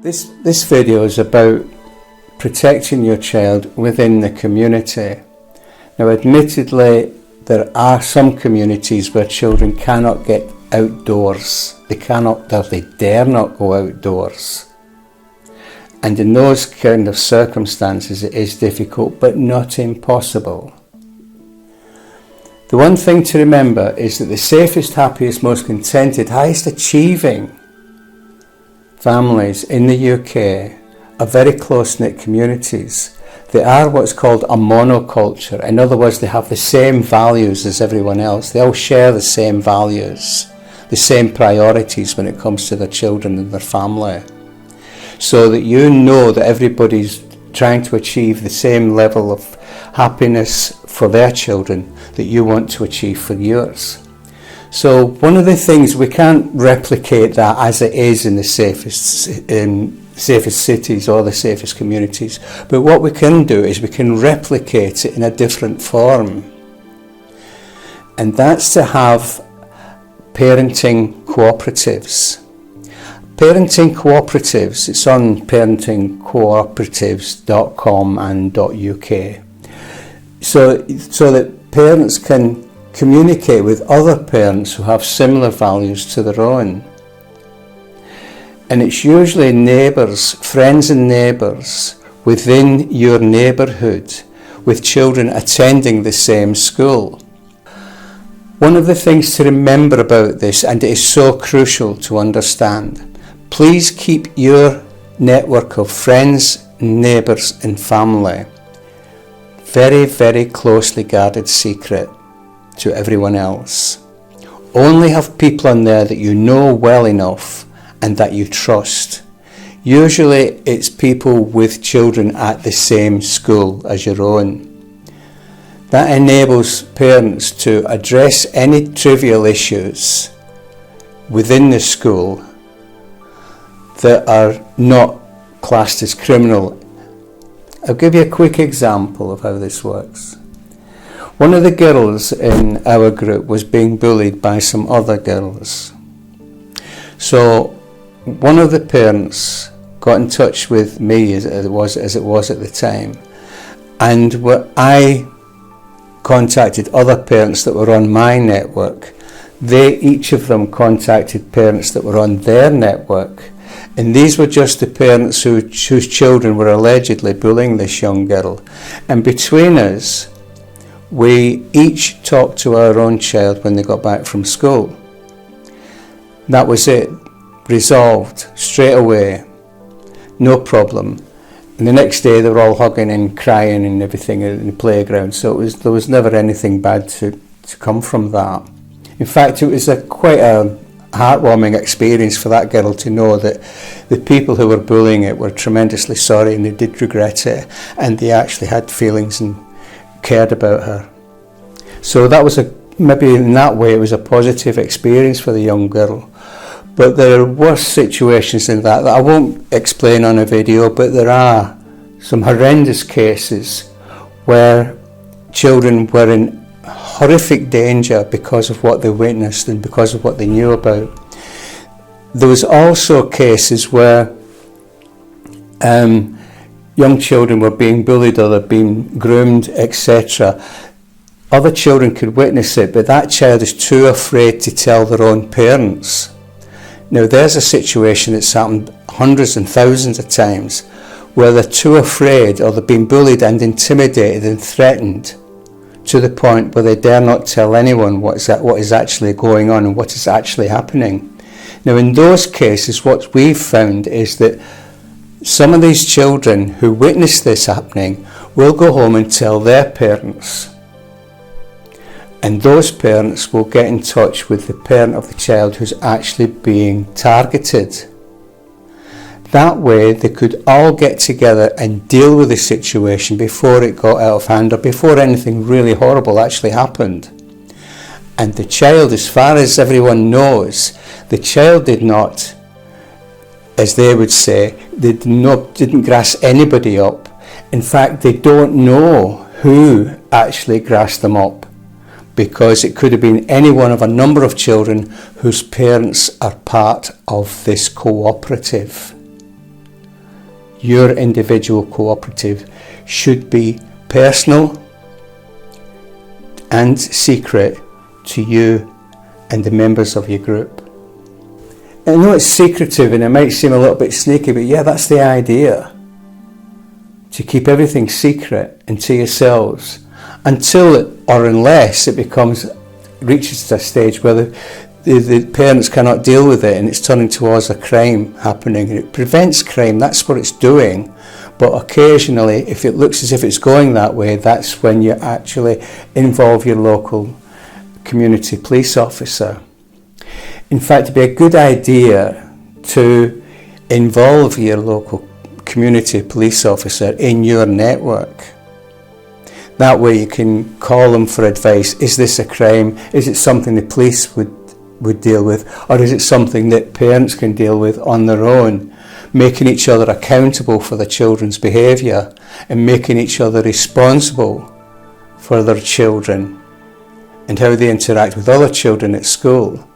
This video is about protecting your child within the community. Now, admittedly, there are some communities where children cannot get outdoors. They cannot, or they dare not go outdoors. And in those kind of circumstances, it is difficult, but not impossible. The one thing to remember is that the safest, happiest, most contented, highest achieving families in the UK are very close-knit communities. They are what's called a monoculture. In other words, they have the same values as everyone else. They all share the same values, the same priorities when it comes to their children and their family. So that you know that everybody's trying to achieve the same level of happiness for their children that you want to achieve for yours. So one of the things, we can't replicate that as it is in the safest cities or the safest communities, but what we can do is we can replicate it in a different form, and that's to have parenting cooperatives. Parenting cooperatives, it's on parentingcooperatives.com and .uk, so that parents can communicate with other parents who have similar values to their own. And it's usually neighbours, friends and neighbours within your neighbourhood with children attending the same school. One of the things to remember about this, and it is so crucial to understand, please keep your network of friends, neighbours and family very, very closely guarded secret to everyone else. Only have people on there that you know well enough and that you trust. Usually it's people with children at the same school as your own. That enables parents to address any trivial issues within the school that are not classed as criminal. I'll give you a quick example of how this works. One of the girls in our group was being bullied by some other girls. So one of the parents got in touch with me as it was at the time, and I contacted other parents that were on my network. Each of them contacted parents that were on their network, and these were just the parents whose children were allegedly bullying this young girl. And between us, we each talked to our own child when they got back from school. That was it. Resolved straight away. No problem. And the next day they were all hugging and crying and everything in the playground. So there was never anything bad to come from that. In fact, it was quite a heartwarming experience for that girl to know that the people who were bullying it were tremendously sorry and they did regret it, and they actually had feelings and cared about her. So that was maybe in that way it was a positive experience for the young girl. But there were situations in that I won't explain on a video, but there are some horrendous cases where children were in horrific danger because of what they witnessed and because of what they knew about. There was also cases where young children were being bullied or they're being groomed, etc. Other children could witness it, but that child is too afraid to tell their own parents. Now there's a situation that's happened hundreds and thousands of times where they're too afraid, or they're being bullied and intimidated and threatened to the point where they dare not tell anyone what is actually going on and what is actually happening. Now in those cases, what we've found is that some of these children who witness this happening will go home and tell their parents. And those parents will get in touch with the parent of the child who's actually being targeted. That way they could all get together and deal with the situation before it got out of hand or before anything really horrible actually happened. And the child, as far as everyone knows, the child did not, as they would say, didn't grass anybody up. In fact, they don't know who actually grassed them up, because it could have been any one of a number of children whose parents are part of this cooperative. your individual cooperative should be personal and secret to you and the members of your group. I know it's secretive and it might seem a little bit sneaky, but yeah, that's the idea. To keep everything secret and to yourselves until or unless it reaches to a stage where the parents cannot deal with it and it's turning towards a crime happening, and it prevents crime. That's what it's doing. But occasionally, if it looks as if it's going that way, that's when you actually involve your local community police officer. In fact, it'd be a good idea to involve your local community police officer in your network. That way you can call them for advice. Is this a crime? Is it something the police would deal with? Or is it something that parents can deal with on their own? Making each other accountable for the children's behaviour and making each other responsible for their children and how they interact with other children at school.